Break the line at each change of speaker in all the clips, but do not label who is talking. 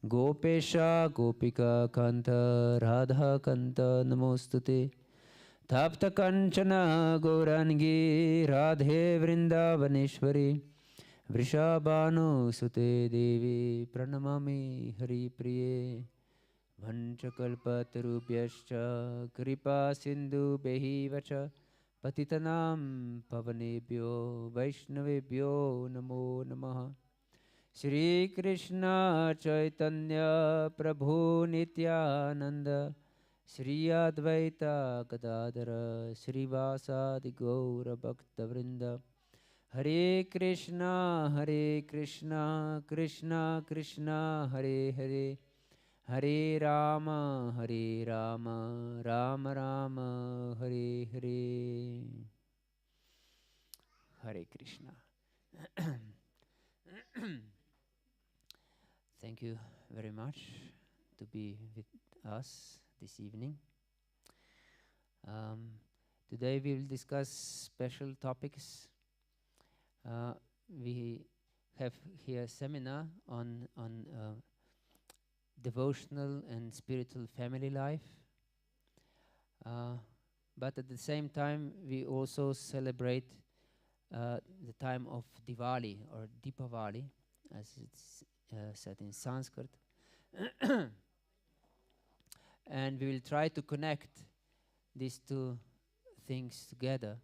Gopesha Gopika Kanta Radha Kanta Namostute Tapta Kanchana Gaurangi Radhe Vrindavaneshwari Vrishabhanu Sute Devi Pranamami Hari Priye Vanchakalpatarubhyascha Kripa Sindhu Behivacha Patitanam Pavanebhyo Vaishnavebhyo Namo Namaha Shri Krishna Chaitanya Prabhu Nityananda Shri Advaita Gadadara Shri Vasadi Gaura Bhakta Vrinda Hare Krishna Krishna Krishna Hare Hare Hare Rama Rama Rama Hare Hare Hare Krishna. Thank you very much to be with us this evening. Today we will discuss special topics. We have here a seminar on devotional and spiritual family life. But at the same time, we also celebrate the time of Diwali or Deepavali, as it's said in Sanskrit. And we will try to connect these two things together.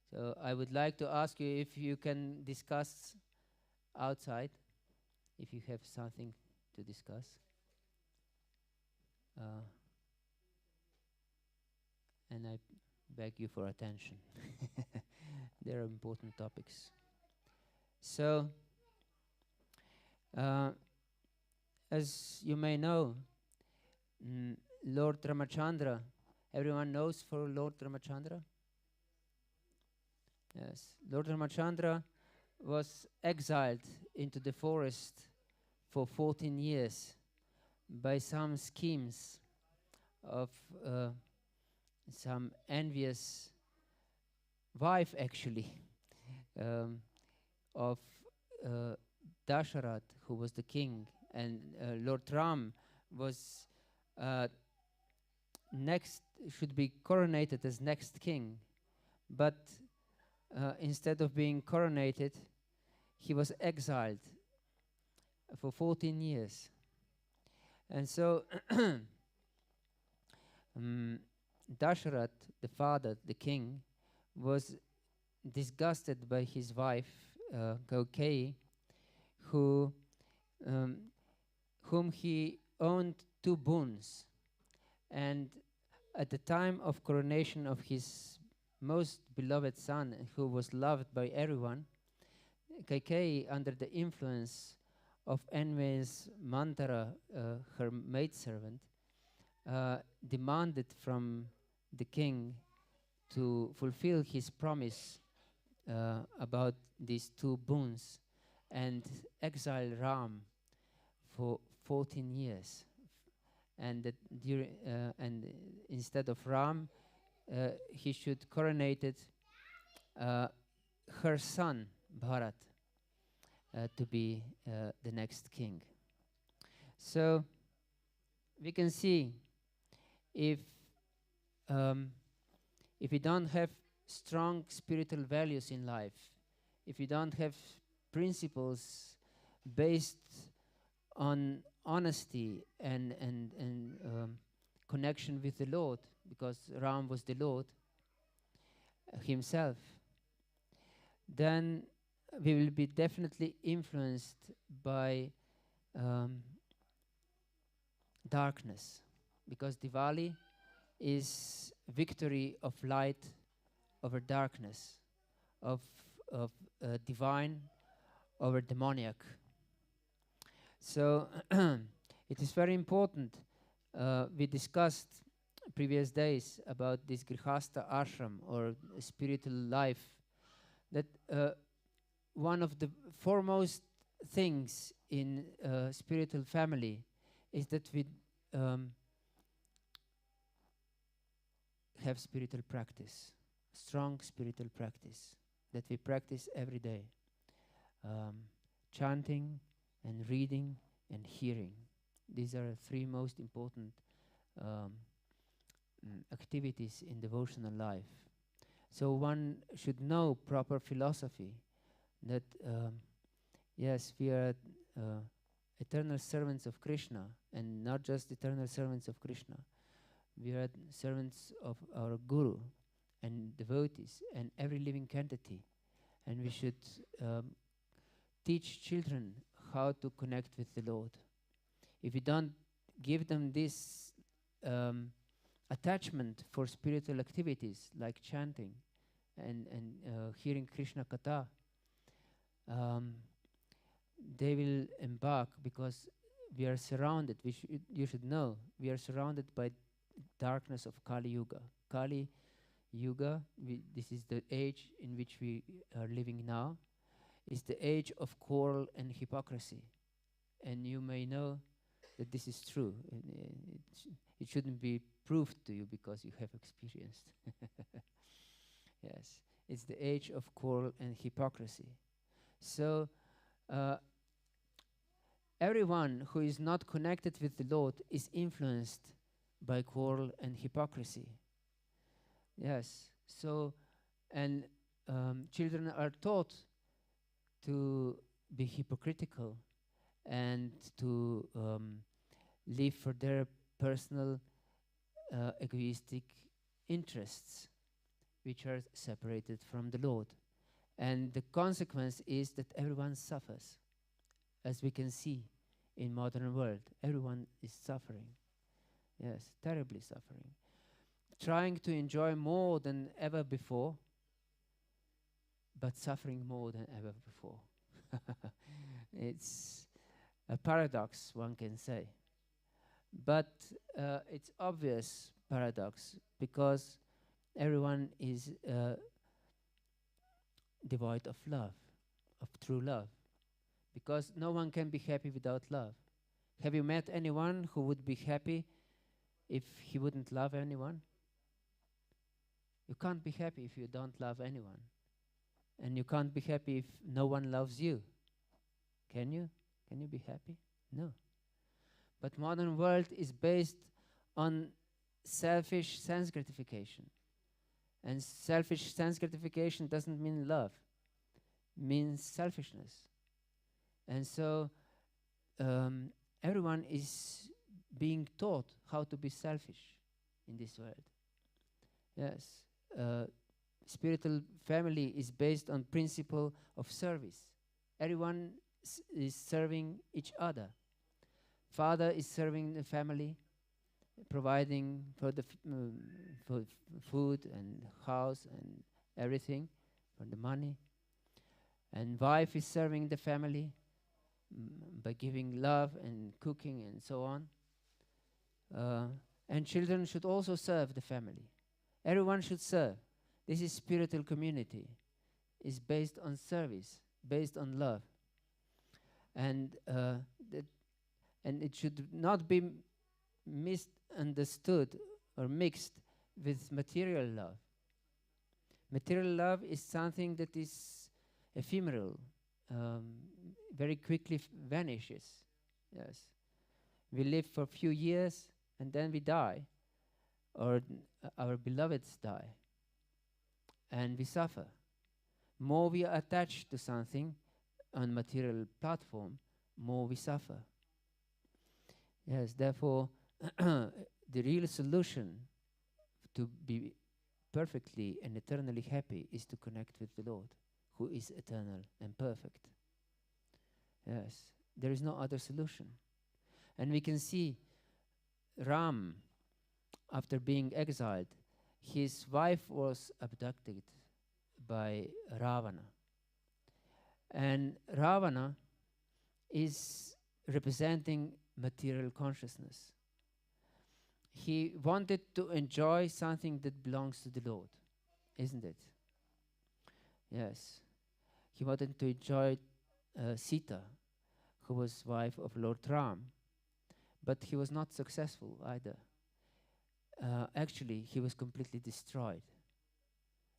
So I would like to ask you if you can discuss outside, if you have something to discuss. And I beg you for attention. They are important topics. So, as you may know, Lord Ramachandra, everyone knows for Lord Ramachandra? Yes, Lord Ramachandra was exiled into the forest for 14 years by some schemes of some envious wife, actually, of Dasharat, who was the king, and Lord Ram was should be coronated as next king, but instead of being coronated, he was exiled for 14 years. And so Dasharat, the father, the king, was disgusted by his wife, Kaikeyi, whom he owned 2 boons. And at the time of coronation of his most beloved son, who was loved by everyone, Kaikeyi, under the influence of envious Mantara, her maidservant, demanded from the king to fulfill his promise about these 2 boons and exile Ram for 14 years. And that and instead of Ram, he should coronated her son Bharat to be the next king. So we can see if we don't have strong spiritual values in life, if we don't have principles based on honesty and connection with the Lord, because Ram was the Lord himself, then we will be definitely influenced by darkness, because Diwali is victory of light over darkness, of divine over demoniac. So it is very important. We discussed previous days about this Grihastha ashram, or spiritual life, that one of the foremost things in spiritual family is that we have spiritual practice, strong spiritual practice that we practice every day. chanting and reading and hearing. These are three most important activities in devotional life. So one should know proper philosophy that yes, we are eternal servants of Krishna, and not just eternal servants of Krishna. We are servants of our Guru and devotees and every living entity. And we should teach children how to connect with the Lord. If we don't give them this attachment for spiritual activities like chanting and hearing Krishna Katha, they will embark, because we are surrounded. You should know, we are surrounded by darkness of Kali Yuga. Kali Yuga, this is the age in which we are living now, is the age of quarrel and hypocrisy. And you may know that this is true. It shouldn't be proved to you because you have experienced. Yes, it's the age of quarrel and hypocrisy. So everyone who is not connected with the Lord is influenced by quarrel and hypocrisy. Yes, so, and children are taught to be hypocritical and to live for their personal egoistic interests, which are separated from the Lord. And the consequence is that everyone suffers. As we can see in modern world, everyone is suffering. Yes, terribly suffering. Trying to enjoy more than ever before, but suffering more than ever before. It's a paradox, one can say. But it's obvious paradox, because everyone is devoid of love, of true love. Because no one can be happy without love. Have you met anyone who would be happy if he wouldn't love anyone? You can't be happy if you don't love anyone. And you can't be happy if no one loves you. Can you? Can you be happy? No. But modern world is based on selfish sense gratification. And selfish sense gratification doesn't mean love. It means selfishness. And so everyone is being taught how to be selfish in this world. Yes. Spiritual family is based on principle of service. Everyone is serving each other. Father is serving the family, providing for the for food and house and everything, for the money. And wife is serving the family by giving love and cooking and so on. And children should also serve the family. Everyone should serve. This is spiritual community. It's based on service, based on love. And it should not be misunderstood or mixed with material love. Material love is something that is ephemeral, very quickly vanishes. Yes, we live for a few years and then we die, or our beloveds die, and we suffer. More we are attached to something on material platform, more we suffer. Yes, therefore, the real solution to be perfectly and eternally happy is to connect with the Lord, who is eternal and perfect. Yes, there is no other solution. And we can see Ram, after being exiled, his wife was abducted by Ravana. And Ravana is representing material consciousness. He wanted to enjoy something that belongs to the Lord, isn't it? Yes. He wanted to enjoy Sita, who was wife of Lord Ram. But he was not successful either. Actually, he was completely destroyed.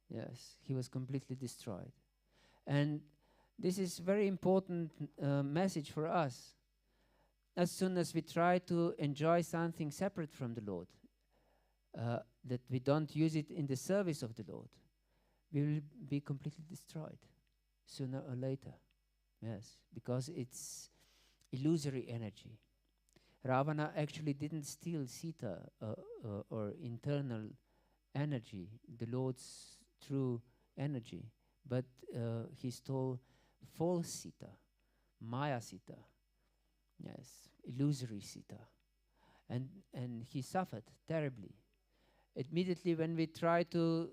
Yes, he was completely destroyed. And This is very important message for us. As soon as we try to enjoy something separate from the Lord, that we don't use it in the service of the Lord, we will be completely destroyed sooner or later. Yes, because it's illusory energy. Ravana actually didn't steal Sita or internal energy, the Lord's true energy, but he stole false Sita, Maya Sita, yes, illusory Sita, and he suffered terribly. Immediately when we try to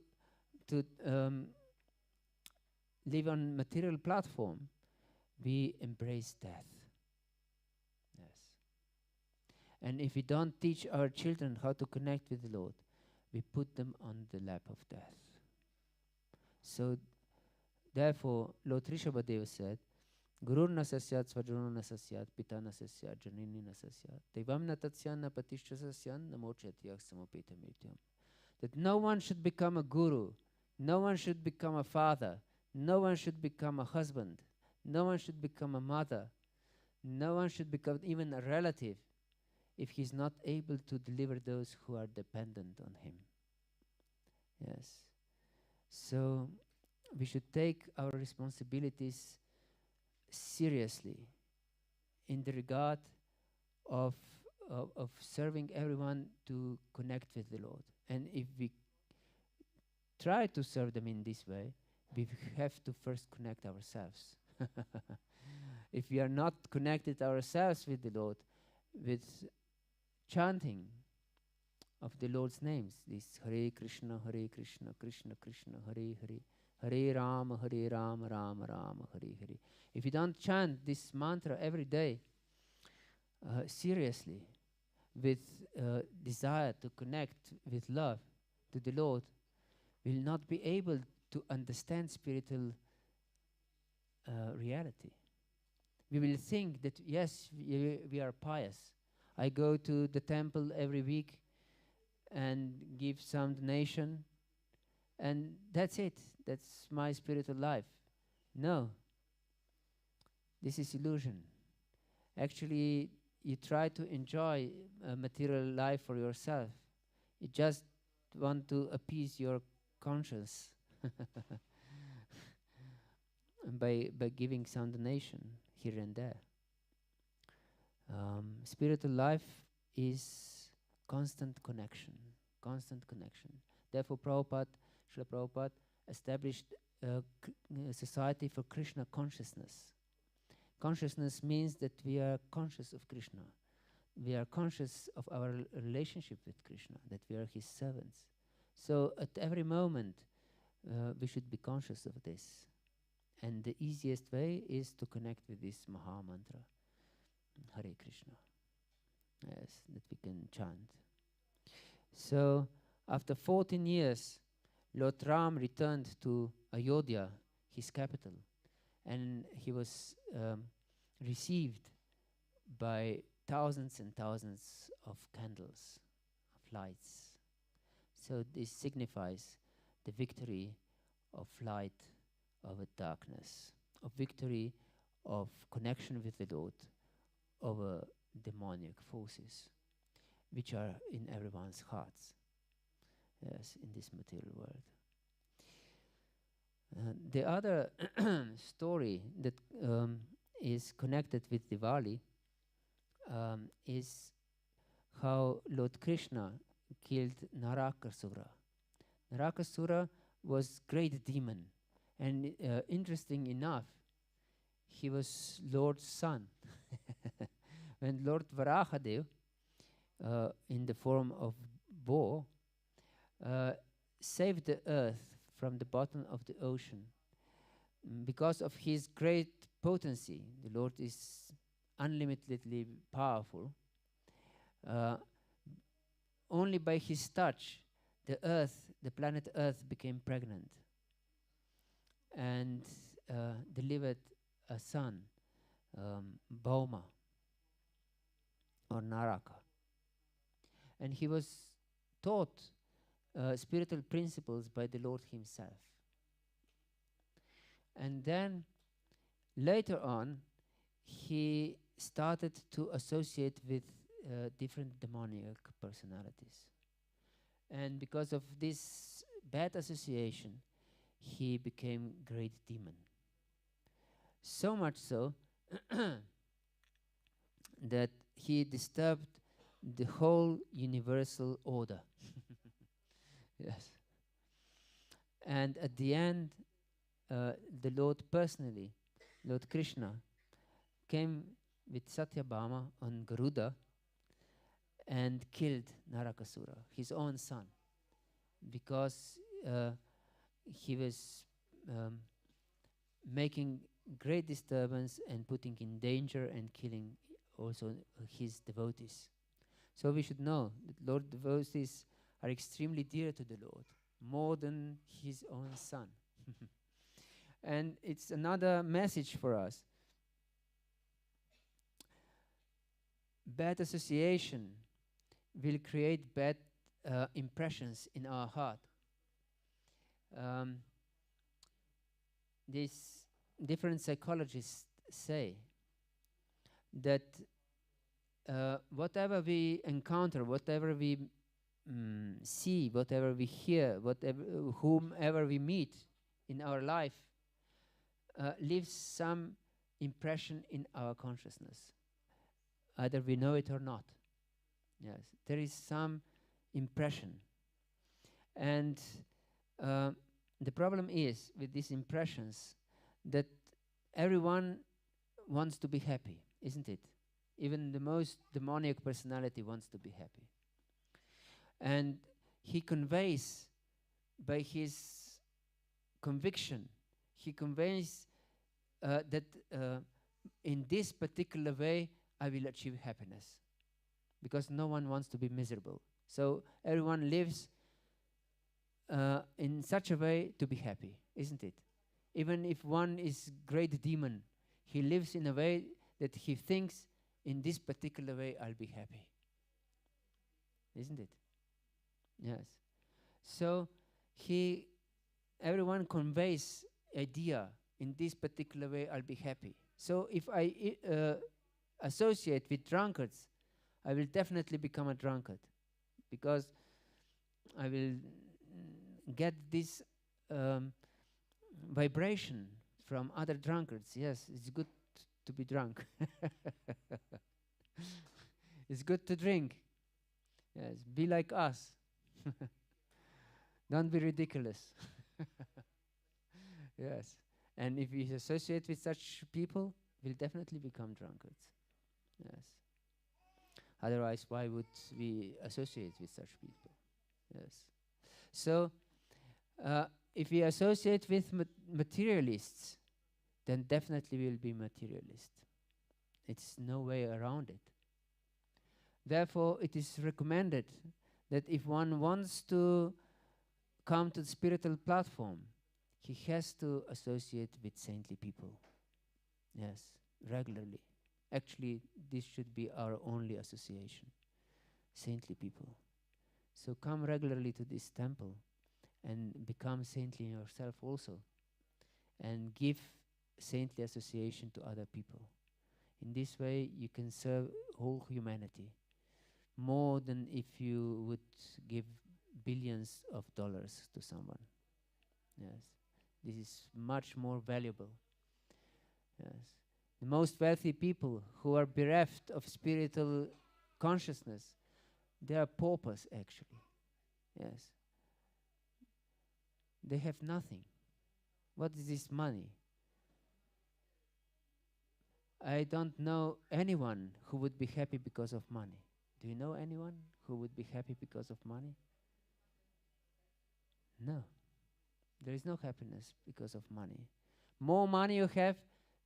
live on material platform, we embrace death. Yes. And if we don't teach our children how to connect with the Lord, we put them on the lap of death. So, therefore, Lord Rishabhadeva said, Gurur na sasyat, svajano na sasyat, pita na sasyat, janini na sasyat, devam na tatsyan na patishya sasyan, namochetiyak samopita mrityam. That no one should become a guru, no one should become a father, no one should become a husband, no one should become a mother, no one should become even a relative if he's not able to deliver those who are dependent on him. Yes. So we should take our responsibilities seriously in the regard of serving everyone to connect with the Lord. And if we try to serve them in this way, we have to first connect ourselves. If we are not connected ourselves with the Lord, with chanting of the Lord's names, this Hare Krishna, Krishna Krishna, Hare Hare, Hare Rama, Rama Rama, Hare Hare. If you don't chant this mantra every day, seriously, with desire to connect with love to the Lord, we will not be able to understand spiritual reality. We will think that, yes, we are pious. I go to the temple every week and give some donation, and that's it. That's my spiritual life. No. This is illusion. Actually, you try to enjoy a material life for yourself. You just want to appease your conscience by giving some donation here and there. Spiritual life is constant connection. Therefore, Srila Prabhupada established a society for Krishna consciousness. Consciousness means that we are conscious of Krishna. We are conscious of our relationship with Krishna, that we are his servants. So at every moment, we should be conscious of this. And the easiest way is to connect with this Maha Mantra, Hare Krishna. Yes, that we can chant. So after 14 years, Lord Ram returned to Ayodhya, his capital, and he was received by thousands and thousands of candles, of lights. So this signifies the victory of light over darkness, of victory of connection with the Lord over demonic forces, which are in everyone's hearts, yes, in this material world. The other story that is connected with Diwali is how Lord Krishna killed Narakasura. Narakasura was great demon, and interesting enough, he was Lord's son. When Lord Varahadev, in the form of boar, saved the earth from the bottom of the ocean, because of his great potency, the Lord is unlimitedly powerful. Only by his touch, the earth, the planet Earth, became pregnant and delivered a son, Bhauma or Naraka. And he was taught spiritual principles by the Lord himself. And then Later on, he started to associate with different demoniac personalities. And because of this bad association, he became great demon. So much so that he disturbed the whole universal order. Yes. And at the end, the Lord personally, Lord Krishna, came with Satyabhama on Garuda and killed Narakasura, his own son, because he was making great disturbance and putting in danger and killing also his devotees. So we should know that Lord devotees are extremely dear to the Lord, more than his own son. And it's another message for us. Bad association will create bad impressions in our heart. These different psychologists say that whatever we encounter, whatever we see, whatever we hear, whomever we meet in our life, leaves some impression in our consciousness. Either we know it or not. Yes, there is some impression. And the problem is with these impressions that everyone wants to be happy, isn't it? Even the most demoniac personality wants to be happy. And he conveys by his conviction, he conveys that in this particular way I will achieve happiness, because no one wants to be miserable. So everyone lives in such a way to be happy, isn't it? Even if one is great demon, he lives in a way that he thinks, in this particular way I'll be happy. Isn't it? Yes. So everyone conveys idea, in this particular way I'll be happy. So if I associate with drunkards, I will definitely become a drunkard, because I will get this vibration from other drunkards. Yes, it's good to be drunk. It's good to drink. Yes, be like us. Don't be ridiculous. Yes, and if we associate with such people, we'll definitely become drunkards. Yes. Otherwise, why would we associate with such people? Yes. So, if we associate with materialists, then definitely we'll be materialist. It's no way around it. Therefore, it is recommended that if one wants to come to the spiritual platform, he has to associate with saintly people. Yes, regularly. Actually, this should be our only association. Saintly people. So come regularly to this temple and become saintly yourself also, and give saintly association to other people. In this way, you can serve whole humanity more than if you would give billions of dollars to someone. Yes, this is much more valuable. Yes, the most wealthy people who are bereft of spiritual consciousness, they are paupers actually. Yes, they have nothing. What is this money? I don't know anyone who would be happy because of money. Do you know anyone who would be happy because of money? No. There is no happiness because of money. More money you have,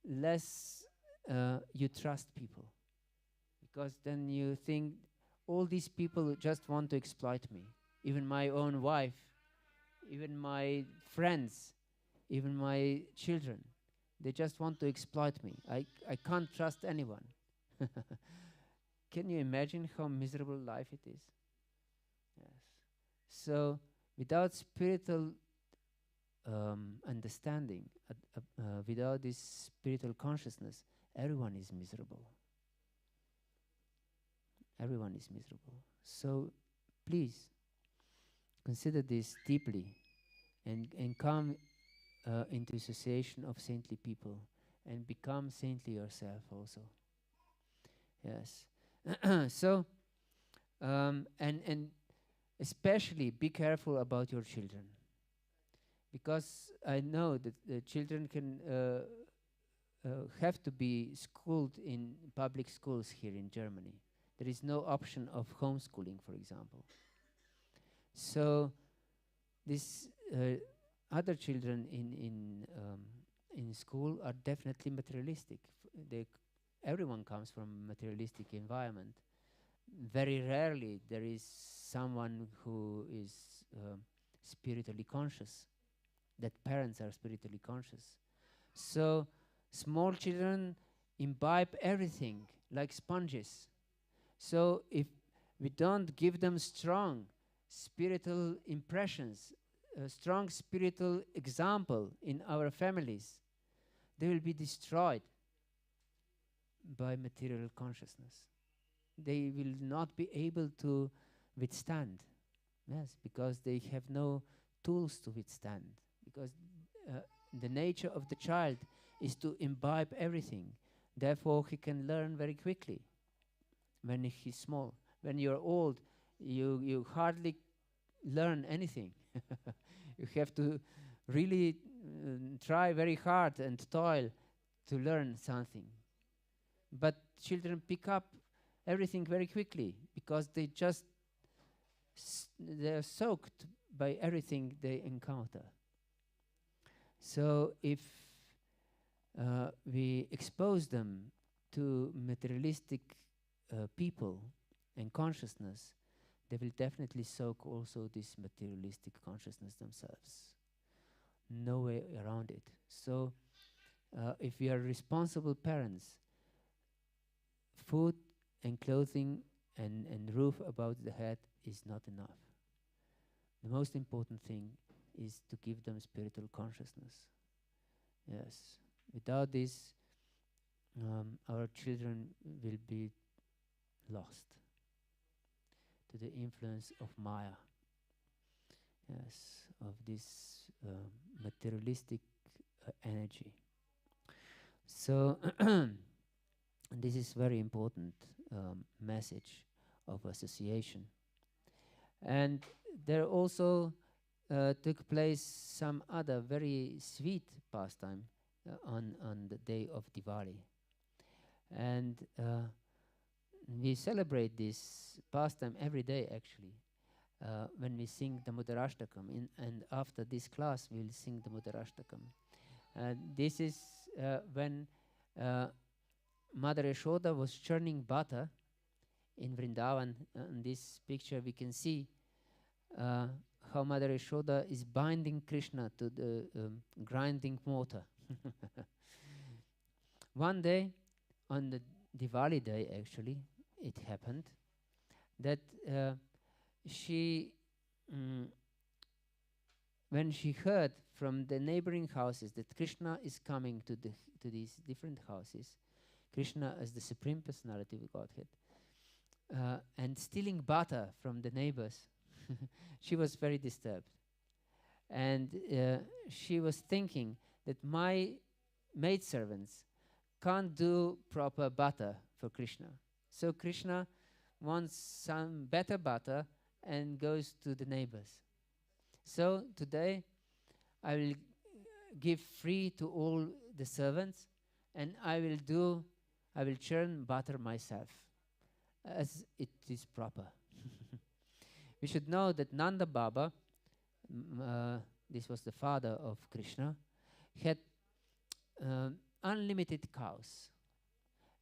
less you trust people. Because then you think, all these people just want to exploit me. Even my own wife, even my friends, even my children. They just want to exploit me. I can't trust anyone. Can you imagine how miserable life it is? Yes. So without spiritual understanding, without this spiritual consciousness, everyone is miserable. Everyone is miserable. So please consider this deeply and come into association of saintly people and become saintly yourself also. Yes. So, and especially be careful about your children, because I know that the children can have to be schooled in public schools here in Germany. There is no option of homeschooling, for example. So these other children in school are definitely materialistic. Everyone comes from a materialistic environment. Very rarely there is someone who is spiritually conscious, that parents are spiritually conscious. So small children imbibe everything like sponges. So if we don't give them strong spiritual impressions, a strong spiritual example in our families, they will be destroyed by material consciousness. They will not be able to withstand. Yes, because they have no tools to withstand. Because the nature of the child is to imbibe everything. Therefore, he can learn very quickly when he's small. When you're old, you hardly learn anything. You have to really try very hard and toil to learn something. But children pick up everything very quickly because they just they're soaked by everything they encounter. So if we expose them to materialistic people and consciousness, they will definitely soak also this materialistic consciousness themselves. No way around it. So if we are responsible parents, food and clothing and roof above the head is not enough. The most important thing is to give them spiritual consciousness. Yes. Without this, our children will be lost to the influence of Maya. Yes, of this materialistic energy. So this is very important message of association. And there also took place some other very sweet pastime on the day of Diwali. And we celebrate this pastime every day, actually, when we sing the Mudarashtakam. And after this class, we'll sing the Mudarashtakam. This is when Mother Yashoda was churning butter in Vrindavan. In this picture, we can see how Mother Yashoda is binding Krishna to the grinding mortar. One day, on the Diwali day, actually, it happened that when she heard from the neighboring houses that Krishna is coming to these different houses, Krishna as the Supreme Personality of Godhead, and stealing butter from the neighbors, she was very disturbed. And she was thinking that my maidservants can't do proper butter for Krishna. So Krishna wants some better butter and goes to the neighbors. So today I will give free to all the servants, and I will churn butter myself as it is proper. We should know that Nanda Baba, this was the father of Krishna, had unlimited cows.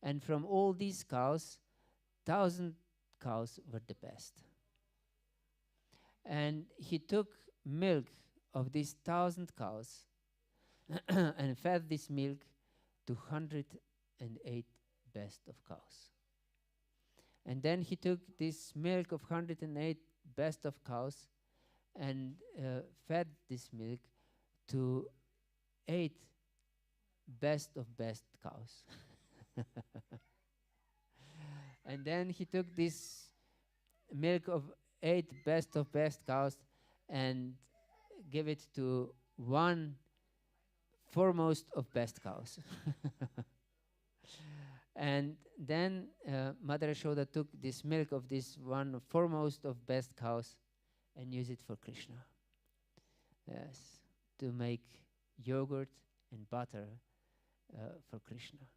And from all these cows, 1,000 cows were the best. And he took milk of these 1,000 cows and fed this milk to 108 best of cows. And then he took this milk of 108 best of cows and fed this milk to 8 best of best cows. And then he took this milk of 8 best of best cows and gave it to one foremost of best cows. And then Mother Yashoda took this milk of this one foremost of best cows and used it for Krishna. Yes, to make yogurt and butter for Krishna.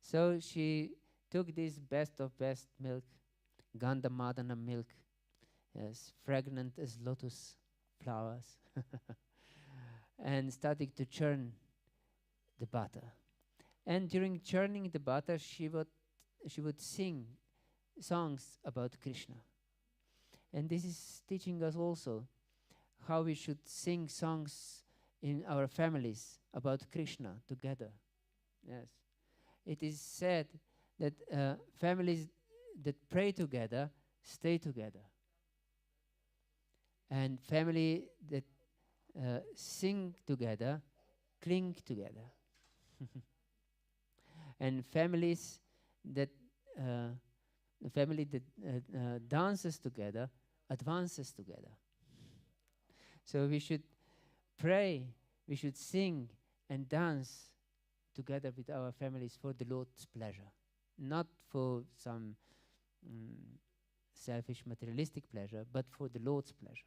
So she took this best of best milk, Gandhamadana milk, yes, fragrant as lotus flowers, and started to churn the butter. And during churning the butter, she would sing songs about Krishna. And this is teaching us also how we should sing songs in our families about Krishna together. Yes. It is said that families that pray together stay together. And family that sing together cling together. And families that dances together advances together. So we should pray, we should sing and dance together with our families for the Lord's pleasure, not for some selfish materialistic pleasure, but for the Lord's pleasure.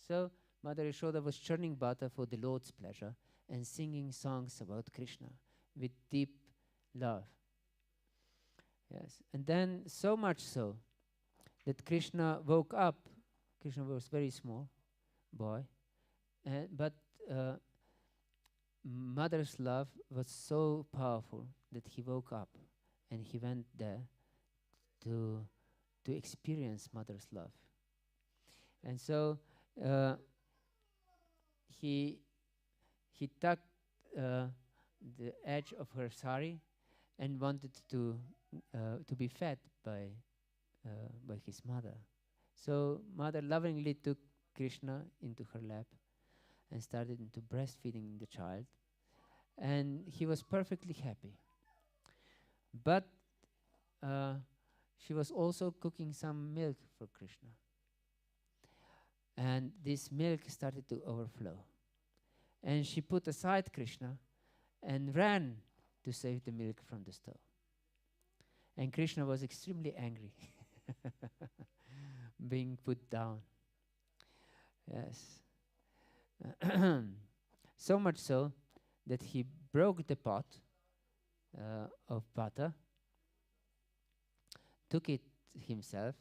So Mother Yashoda was churning butter for the Lord's pleasure and singing songs about Krishna with deep love. Yes, and then so much so that Krishna woke up. Krishna was very small boy, but Mother's love was so powerful that he woke up and he went there to experience Mother's love. And so he tucked the edge of her sari and wanted to be fed by his mother. So Mother lovingly took Krishna into her lap and started into breastfeeding the child, and he was perfectly happy. But she was also cooking some milk for Krishna, and this milk started to overflow, and she put aside Krishna and ran to save the milk from the stove. And Krishna was extremely angry, being put down. Yes. So much so that he broke the pot of butter, took it himself,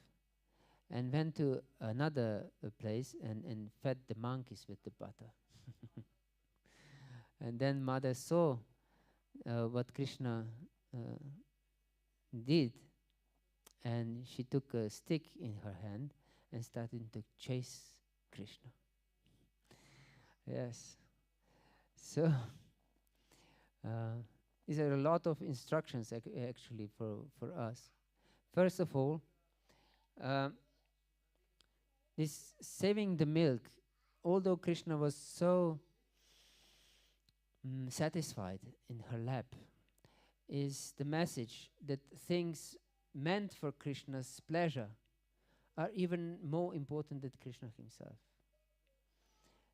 and went to another place and fed the monkeys with the butter. And then Mother saw what Krishna did, and she took a stick in her hand and started to chase Krishna. Yes. So these are a lot of instructions actually for us. First of all, this saving the milk, although Krishna was so satisfied in her lap, is the message that things meant for Krishna's pleasure are even more important than Krishna himself.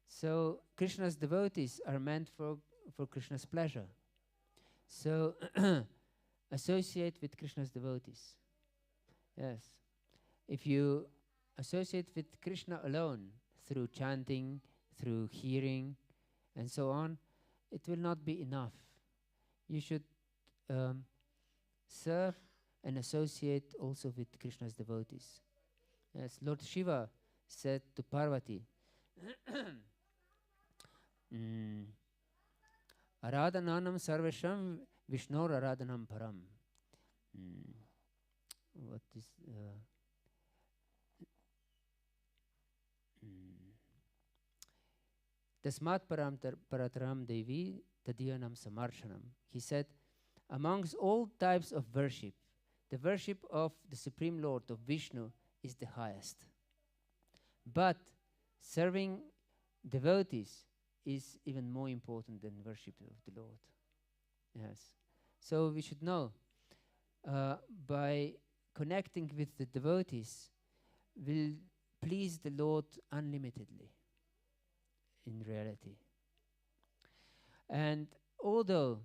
So Krishna's devotees are meant for Krishna's pleasure. So associate with Krishna's devotees. Yes. If you associate with Krishna alone, through chanting, through hearing, and so on, it will not be enough. You should serve and associate also with Krishna's devotees. Yes, Lord Shiva said to Parvati, Aradhananam sarvesham Vishnor aradhanam param. What is Tasmat parataram devi tadiyanam samarchanam. He said, amongst all types of worship, the worship of the Supreme Lord, of Vishnu, is the highest. But serving devotees is even more important than worship of the Lord. Yes. So we should know, by connecting with the devotees, will please the Lord unlimitedly in reality. And although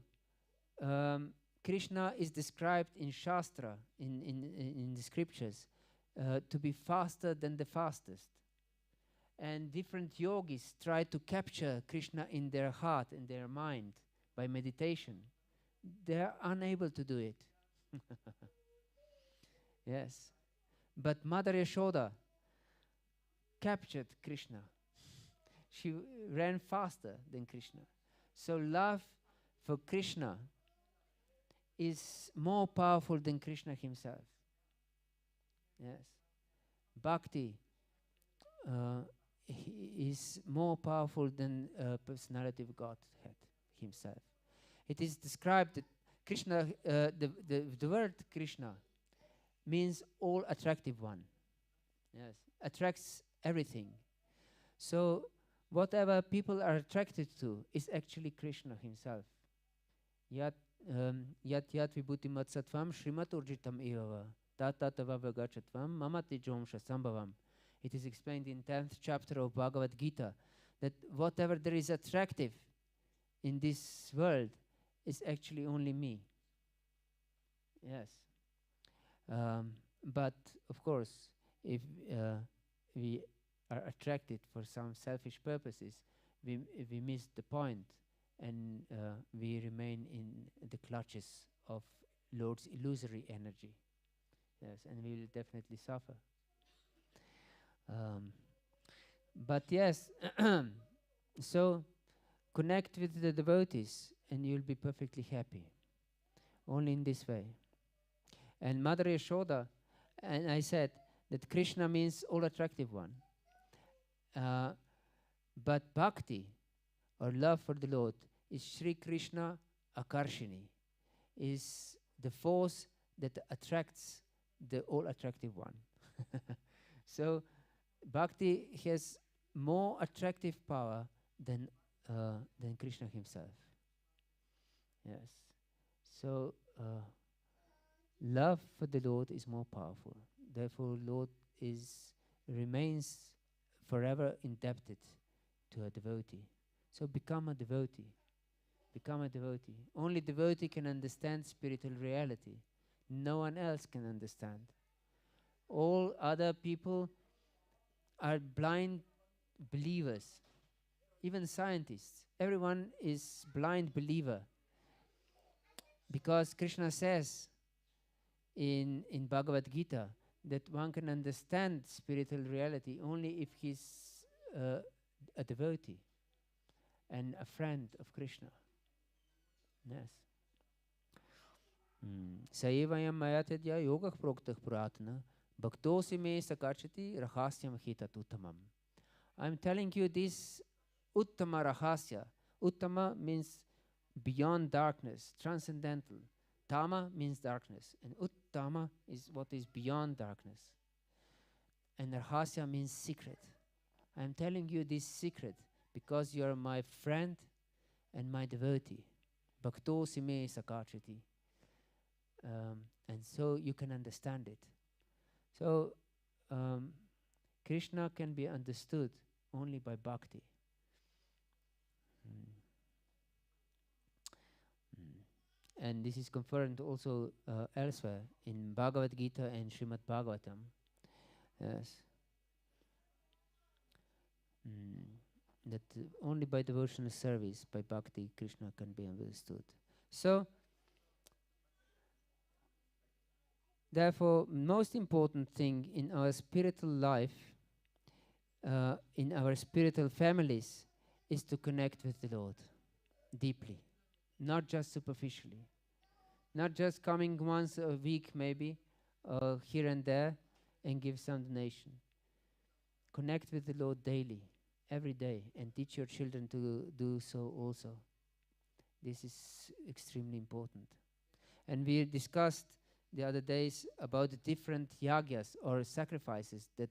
Krishna is described in Shastra, in the scriptures, to be faster than the fastest, and different yogis try to capture Krishna in their heart, in their mind, by meditation, they are unable to do it. Yes. But Mother Yashoda captured Krishna. She ran faster than Krishna. So love for Krishna is more powerful than Krishna himself. Yes. Bhakti is more powerful than personality of Godhead himself. It is described that Krishna, the word Krishna means all attractive one. Yes, attracts everything. So whatever people are attracted to is actually Krishna himself. Yat vibhuti matsattvam shrimat urjitam evava tatatava vagachatvam mamati jomsha sambhavam. It is explained in 10th chapter of Bhagavad Gita that whatever there is attractive in this world is actually only me. Yes. But of course, if we are attracted for some selfish purposes, we miss the point, and we remain in the clutches of Lord's illusory energy. Yes, and we will definitely suffer. But yes, so connect with the devotees and you'll be perfectly happy. Only in this way. And Mother Yashoda, and I said that Krishna means all attractive one. But bhakti, or love for the Lord, is Sri Krishna Akarshini, is the force that attracts the all attractive one. So bhakti has more attractive power than Krishna himself. Yes. So love for the Lord is more powerful. Therefore, Lord remains forever indebted to a devotee. So become a devotee. Become a devotee. Only devotee can understand spiritual reality. No one else can understand. All other people are blind believers. Even scientists. Everyone is blind believer. Because Krishna says in Bhagavad Gita that one can understand spiritual reality only if he's a devotee and a friend of Krishna. Yes. Saevayam mayatedya yogak proktah puratana bhaktosi me sakachati rahasyam hitat uttamam. I'm telling you this uttama rahasya. Uttama means beyond darkness, transcendental. Tama means darkness, and uttama is what is beyond darkness. And rahasya means secret. I'm telling you this secret because you are my friend and my devotee. Bhakto sime sakachati. And so you can understand it. So Krishna can be understood only by bhakti. And this is confirmed also elsewhere in Bhagavad Gita and Srimad-Bhagavatam. Yes. That only by devotional service, by bhakti, Krishna can be understood. So, therefore, most important thing in our spiritual life, in our spiritual families, is to connect with the Lord deeply. Not just superficially. Not just coming once a week maybe, here and there, and give some donation. Connect with the Lord daily, every day, and teach your children to do so also. This is extremely important. And we discussed the other days about the different yagyas or sacrifices that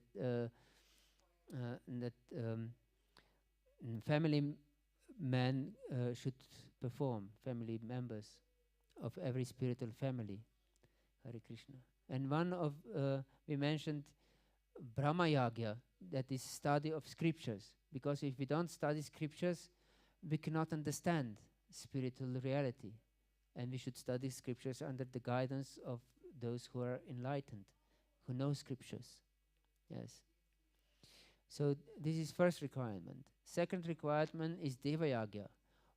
family men should perform, family members of every spiritual family. Hare Krishna. And one of, we mentioned Brahma Yagya, that is study of scriptures. Because if we don't study scriptures, we cannot understand spiritual reality. And we should study scriptures under the guidance of those who are enlightened, who know scriptures. Yes. So this is first requirement. Second requirement is Deva Yagya,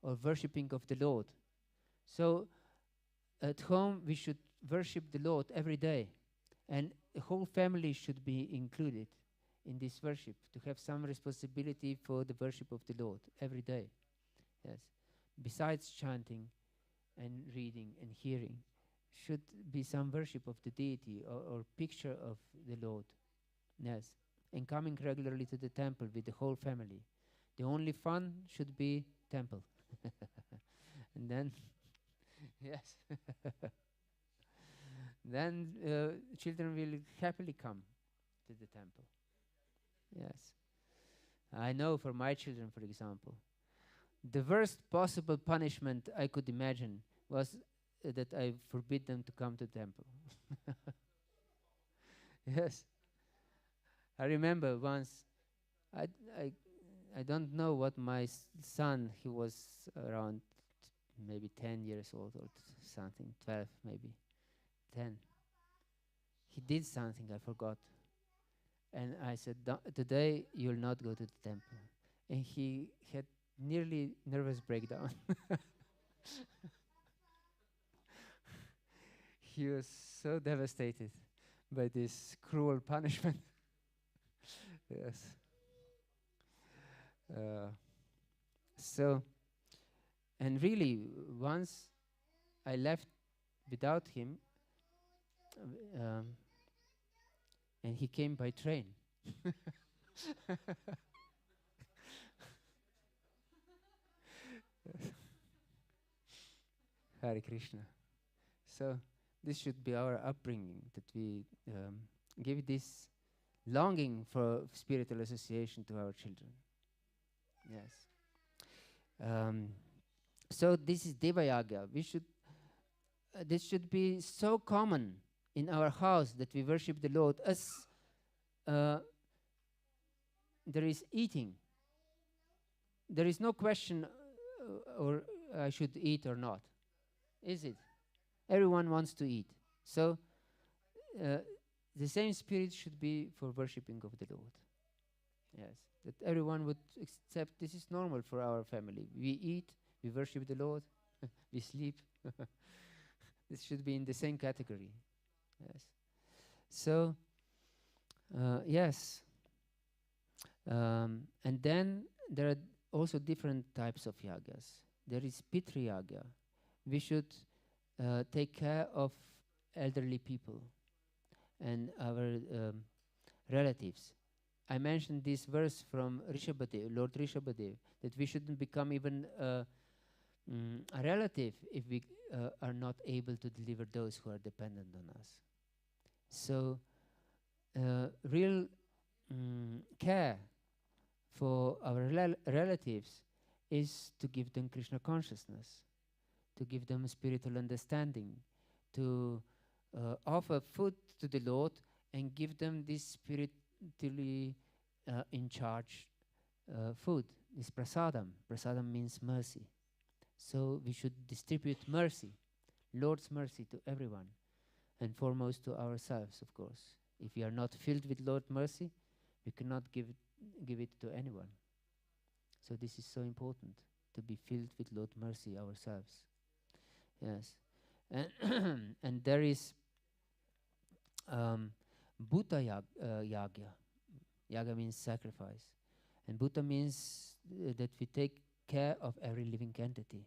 or worshipping of the Lord. So at home we should worship the Lord every day, and the whole family should be included in this worship, to have some responsibility for the worship of the Lord every day. Yes. Besides chanting and reading and hearing, should be some worship of the deity, or picture of the Lord. Yes. And coming regularly to the temple with the whole family. The only fun should be temple. And then, yes. Then children will happily come to the temple. Yes. I know for my children, for example, the worst possible punishment I could imagine was that I forbid them to come to temple. Yes. I remember once, I don't know what my son, he was around maybe 10 years old or something, 12 maybe, 10. He did something, I forgot. And I said, today you'll not go to the temple. And he had nearly nervous breakdown. He was so devastated by this cruel punishment. Yes. So, and really, once I left without him, and he came by train. Hare Krishna. So this should be our upbringing, that we give this longing for spiritual association to our children. Yes. So this is Deva Yagya. We should, this should be so common in our house that we worship the Lord as there is eating. There is no question or I should eat or not, is it? Everyone wants to eat. So the same spirit should be for worshipping of the Lord. Yes, that everyone would accept this is normal for our family. We eat, we worship the Lord, we sleep. This should be in the same category. Yes. So, yes. And then there are also different types of yagas. There is Pitri Yaga. We should take care of elderly people and our relatives. I mentioned this verse from Rishabhadev, Lord Rishabhadev, that we shouldn't become even a relative if we are not able to deliver those who are dependent on us. So, real care for our relatives is to give them Krishna consciousness, to give them spiritual understanding, to offer food to the Lord and give them this spiritually in charge food, this prasadam. Prasadam means mercy. So we should distribute mercy, Lord's mercy to everyone, and foremost to ourselves, of course. If we are not filled with Lord's mercy, we cannot give it to anyone. So this is so important, to be filled with Lord's mercy ourselves. Yes. And there is Bhuta Yagya. Yaga means sacrifice. And Bhuta means that we take care of every living entity.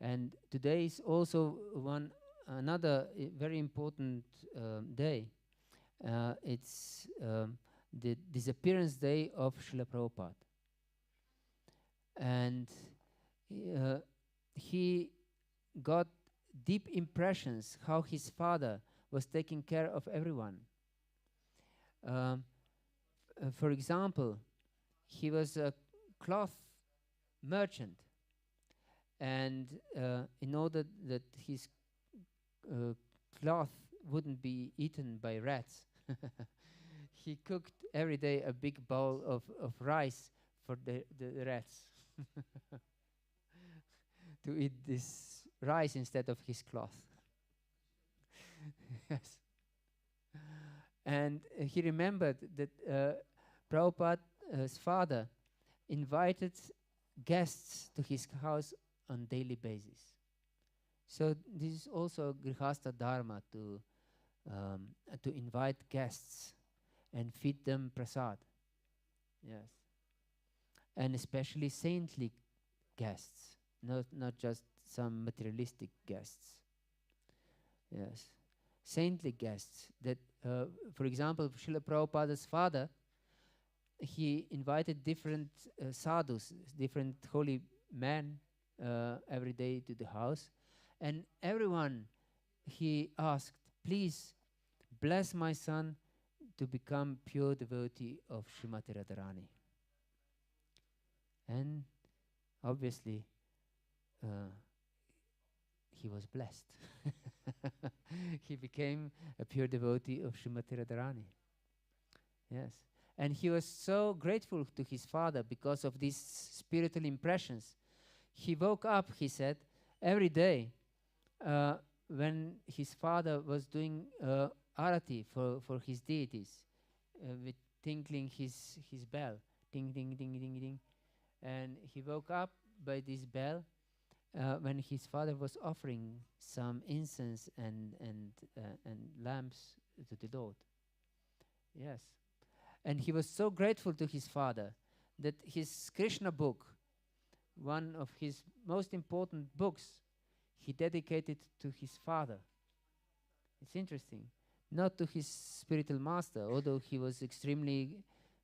And today is also another very important day. It's the disappearance day of Srila Prabhupada. And he got deep impressions how his father was taking care of everyone. For example, he was cloth merchant, and in order that his cloth wouldn't be eaten by rats, he cooked every day a big bowl of rice for the rats to eat this rice instead of his cloth. Yes. And he remembered that Prabhupada's father invited guests to his house on daily basis. So this is also Grihastha Dharma, to invite guests and feed them prasad. Yes. And especially saintly guests, not just some materialistic guests. Yes. Saintly guests that, for example, Srila Prabhupada's father, he invited different sadhus, different holy men every day to the house. And everyone he asked, please bless my son to become pure devotee of Srimati Radharani. And obviously, he was blessed. He became a pure devotee of Srimati Radharani. Yes. And he was so grateful to his father because of these spiritual impressions. He woke up, he said, every day when his father was doing arati for his deities, with tinkling his bell, ding, ding, ding, ding, ding. And he woke up by this bell when his father was offering some incense and lamps to the Lord. Yes. And he was so grateful to his father that his Krishna book, one of his most important books, he dedicated to his father. It's interesting. Not to his spiritual master, although he was extremely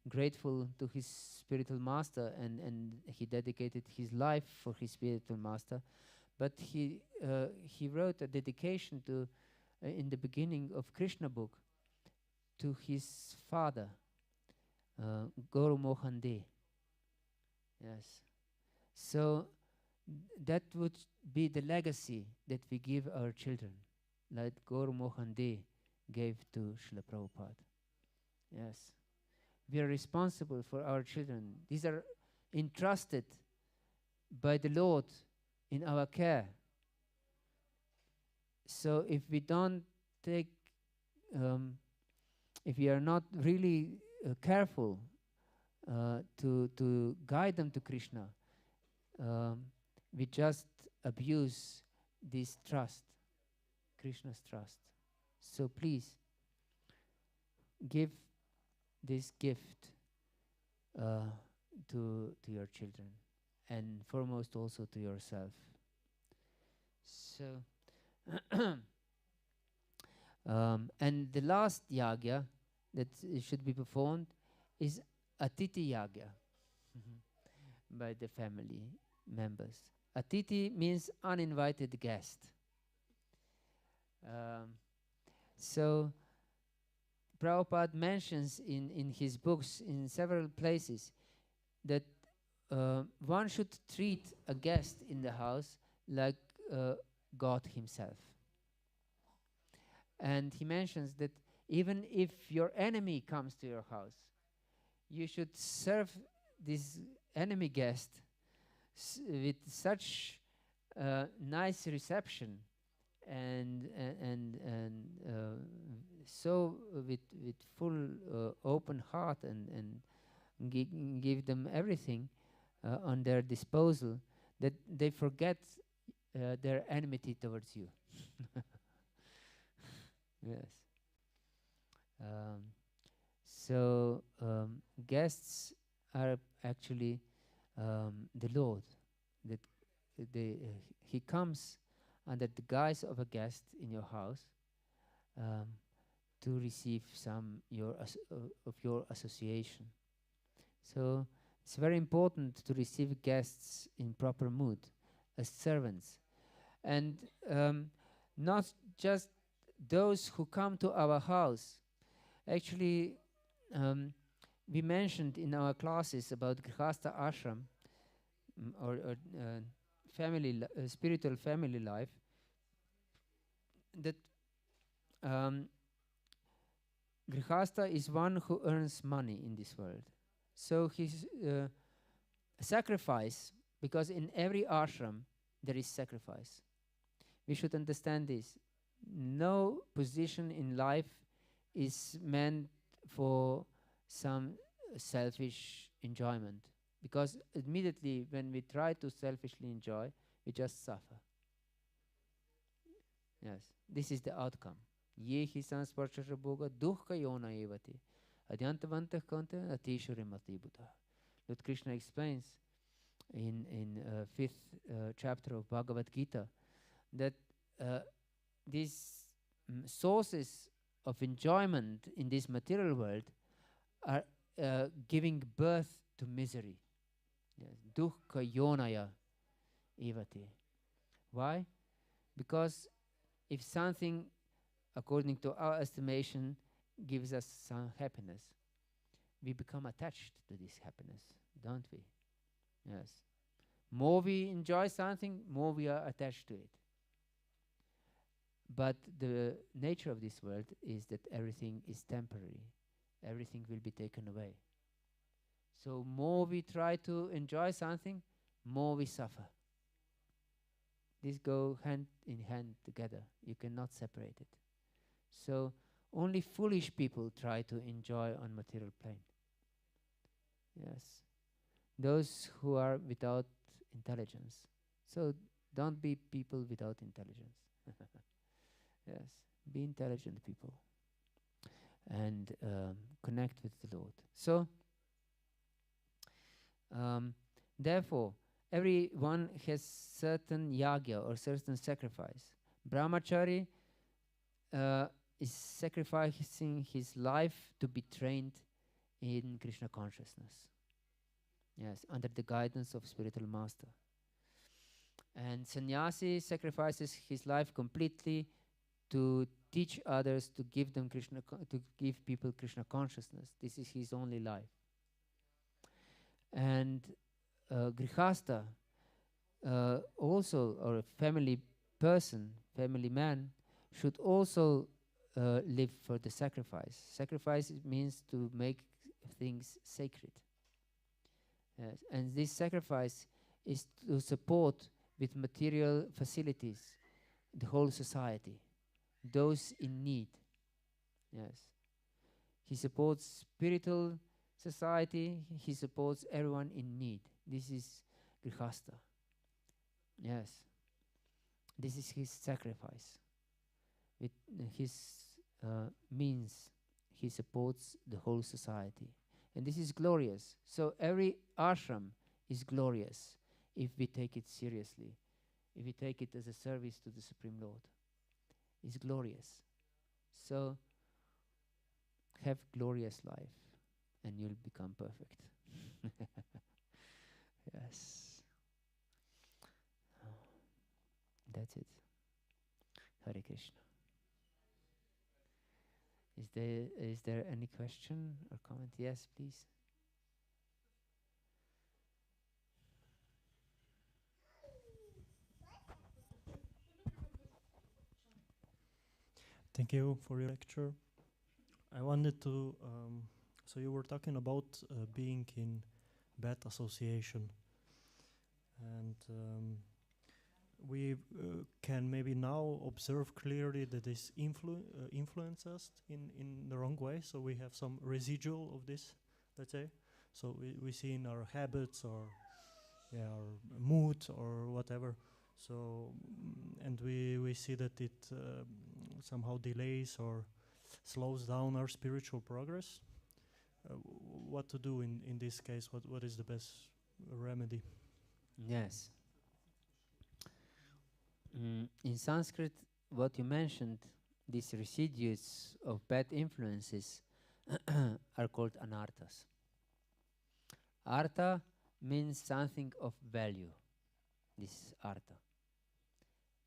grateful to his spiritual master, and he dedicated his life for his spiritual master. But he wrote a dedication to, in the beginning of Krishna book, to his father, Guru Mohan De. Yes. So that would be the legacy that we give our children, like Guru Mohan De gave to Srila Prabhupada. Yes. We are responsible for our children. These are entrusted by the Lord in our care. So if we don't take, if we are not really careful to guide them to Krishna, we just abuse this trust, Krishna's trust. So please give this gift to your children, and foremost also to yourself. So, and the last yagya that should be performed is Atiti yagya by the family members. Atiti means uninvited guest. So Prabhupada mentions in his books in several places that one should treat a guest in the house like God himself. And he mentions that even if your enemy comes to your house, you should serve this enemy guest with such nice reception and so with full open heart, and give them everything on their disposal, that they forget their enmity towards you. Yes. So guests are actually the Lord. That he comes under the guise of a guest in your house to receive some of your association. So it's very important to receive guests in proper mood as servants, and not just those who come to our house. Actually, we mentioned in our classes about Grihastha ashram, or spiritual family life, that Grihastha is one who earns money in this world. So his sacrifice, because in every ashram there is sacrifice. We should understand this. No position in life is meant for some selfish enjoyment, because immediately when we try to selfishly enjoy, we just suffer. Yes, this is the outcome. Yehi sansparshasha bhoga dukkha yona evati adyantavantah kanta atishurimati buddha. Lord Krishna explains in 5th chapter of Bhagavad Gita that these sources of enjoyment in this material world are giving birth to misery. Yes. Dukkha yonaya evati. Why? Because if something, according to our estimation, gives us some happiness, we become attached to this happiness, don't we? Yes. More we enjoy something, more we are attached to it. But the nature of this world is that everything is temporary. Everything will be taken away. So more we try to enjoy something, more we suffer. These go hand in hand together. You cannot separate it. So only foolish people try to enjoy on material plane. Yes. Those who are without intelligence. So don't be people without intelligence. Yes. Be intelligent people. And connect with the Lord. So, therefore, everyone has certain yagya or certain sacrifice. Brahmachari is sacrificing his life to be trained in Krishna consciousness. Yes, under the guidance of spiritual master. And sannyasi sacrifices his life completely to teach others, to give them Krishna, to give people Krishna consciousness. This is his only life. And Grihastha also, or a family person, family man, should also live for the sacrifice. Sacrifice means to make things sacred. Yes. And this sacrifice is to support with material facilities the whole society, those in need. Yes. He supports spiritual society, he supports everyone in need. This is Grihastha. Yes. This is his sacrifice. With his means, he supports the whole society. And this is glorious. So every ashram is glorious if we take it seriously, if we take it as a service to the Supreme Lord. It's glorious. So have glorious life and you'll become perfect. Yes. That's it. Hare Krishna. Is there any question or comment? Yes, please.
Thank you for your lecture. I wanted to, so you were talking about being in bad association, and we can maybe now observe clearly that this influences us in the wrong way, so we have some residual of this, let's say. So we see in our habits or our mood or whatever. So, and we see that it somehow delays or slows down our spiritual progress. What to do in this case? What is the best remedy?
Yes. In Sanskrit, what you mentioned, these residues of bad influences are called anarthas. Artha means something of value. This is artha.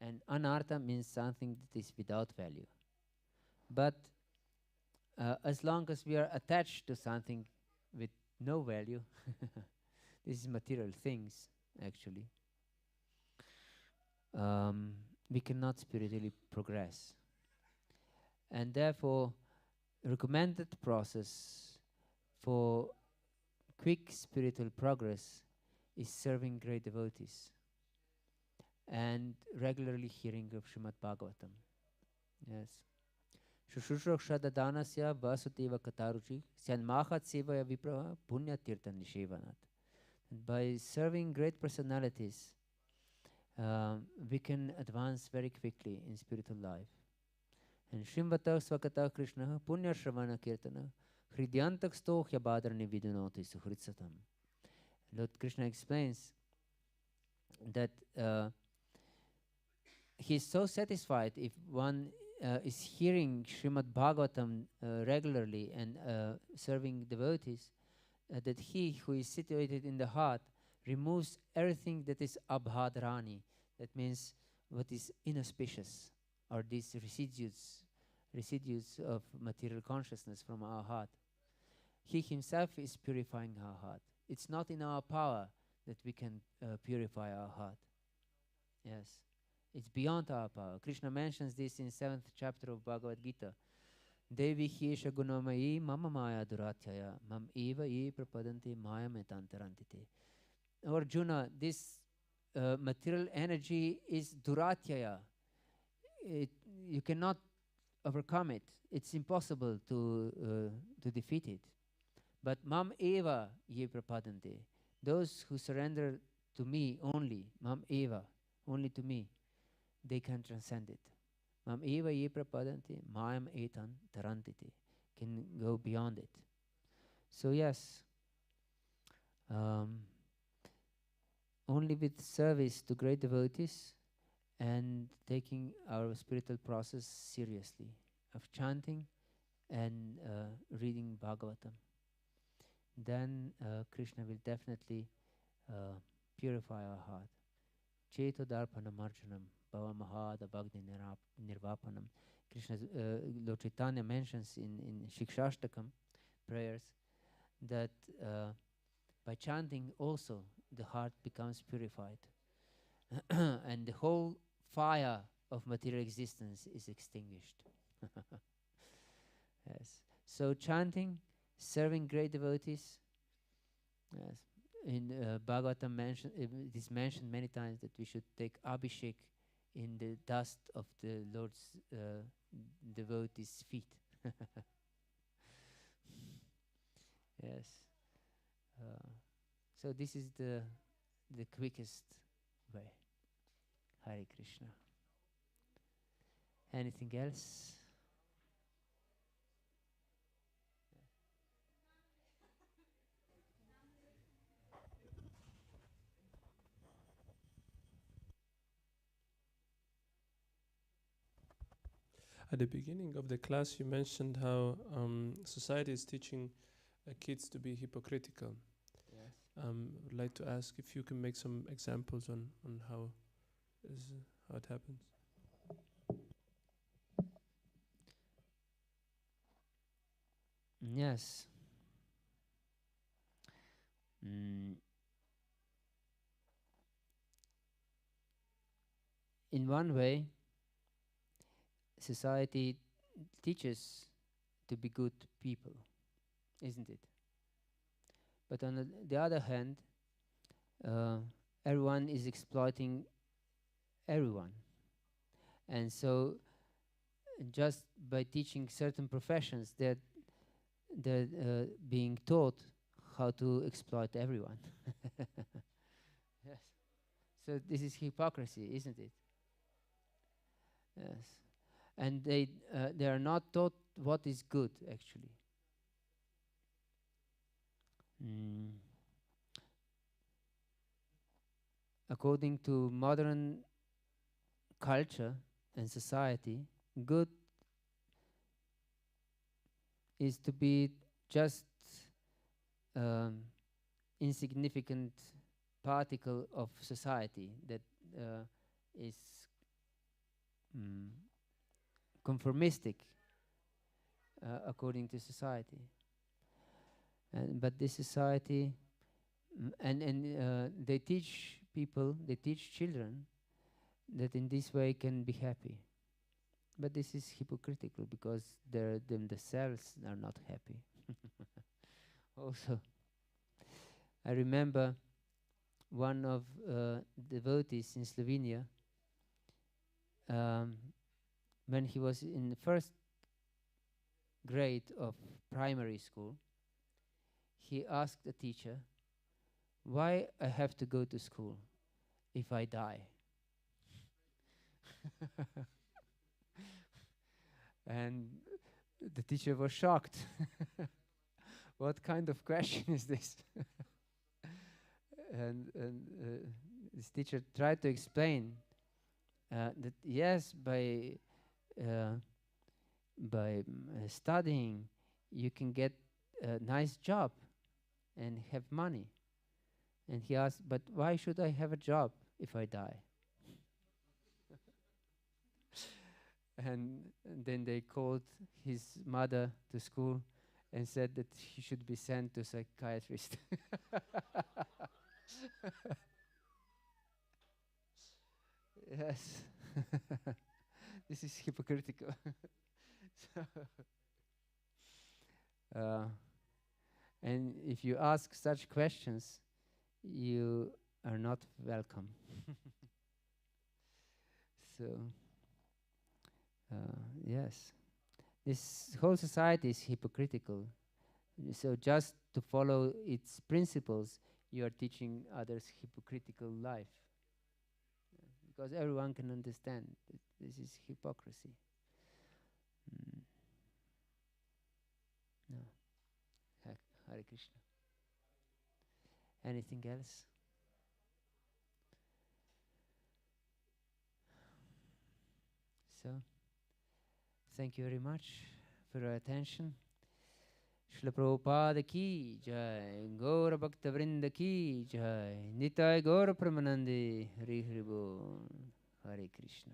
And anartha means something that is without value. But as long as we are attached to something with no value. This is material things, actually. We cannot spiritually progress. And therefore, recommended process for quick spiritual progress is serving great devotees and regularly hearing of Srimad-Bhagavatam. Yes. Shushushroksha dadanasya vasudeva kataruchi syanmahat sevaya vipra punya tirtha nishevanat. By serving great personalities, we can advance very quickly in spiritual life. And Shrimvata Swakata Krishna Punya Shravana Kirtana Hridyantak Stohya Badrani Vidunoti Suhritsatam. Lord Krishna explains that he is so satisfied if one is hearing Srimad-Bhagavatam regularly and serving devotees, that he who is situated in the heart removes everything that is abhadrani, that means what is inauspicious, or these residues of material consciousness from our heart. He himself is purifying our heart. It's not in our power that we can purify our heart. Yes, it's beyond our power. Krishna mentions this in 7th chapter of Bhagavad Gita. Devi hiesha gunamayi mama maya duratyaya mam eva ye prapadanti maya metantarantite. Arjuna, this material energy is duratyaya. You cannot overcome it. It's impossible to defeat it. But mam eva ye prapadante. Those who surrender to me only, mam eva, only to me, they can transcend it. Mam eva ye prapadante, mayam etan tarantite, can go beyond it. So yes, only with service to great devotees and taking our spiritual process seriously, of chanting and reading Bhagavatam, then Krishna will definitely purify our heart. Cheto darpana marjanam bhava mahada bhagni nirvapanam. Krishna, Lord Chaitanya mentions in Shikshashtakam prayers that by chanting also the heart becomes purified and the whole fire of material existence is extinguished. Yes. So chanting, serving great devotees. Yes. In Bhagavatam it is mentioned many times that we should take abhishek in the dust of the Lord's devotees' feet. Yes. So this is the quickest way. Hare Krishna. Anything else?
At the beginning of the class, you mentioned how society is teaching kids to be hypocritical.
Yes.
Would like to ask if you can make some examples on how it happens.
Yes. In one way, society teaches to be good people, isn't it? But on the other hand, everyone is exploiting everyone. And so just by teaching certain professions, they're being taught how to exploit everyone. Yes. So this is hypocrisy, isn't it? Yes. And they are not taught what is good, actually. According to modern culture and society, good is to be just insignificant particle of society that is conformistic according to society. And but this society, they teach people, they teach children that in this way can be happy. But this is hypocritical because themselves are not happy. Also, I remember one of devotees in Slovenia, when he was in the first grade of primary school, he asked the teacher, why I have to go to school if I die? And the teacher was shocked. What kind of question is this? and this teacher tried to explain that yes, by studying, you can get a nice job and have money. And he asked, but why should I have a job if I die? And then they called his mother to school and said that he should be sent to a psychiatrist. Yes. This is hypocritical. And if you ask such questions, you are not welcome. So, yes, this whole society is hypocritical. So just to follow its principles, you are teaching others hypocritical life. Because everyone can understand that this is hypocrisy. No. Hare Krishna. Anything else? So, thank you very much for your attention. Shri Prabhupada ki jai, Gaura Bhakta Vrinda ki jai, Nitai Gaura Pramanandi, Hari Hari Bol, Hare Krishna.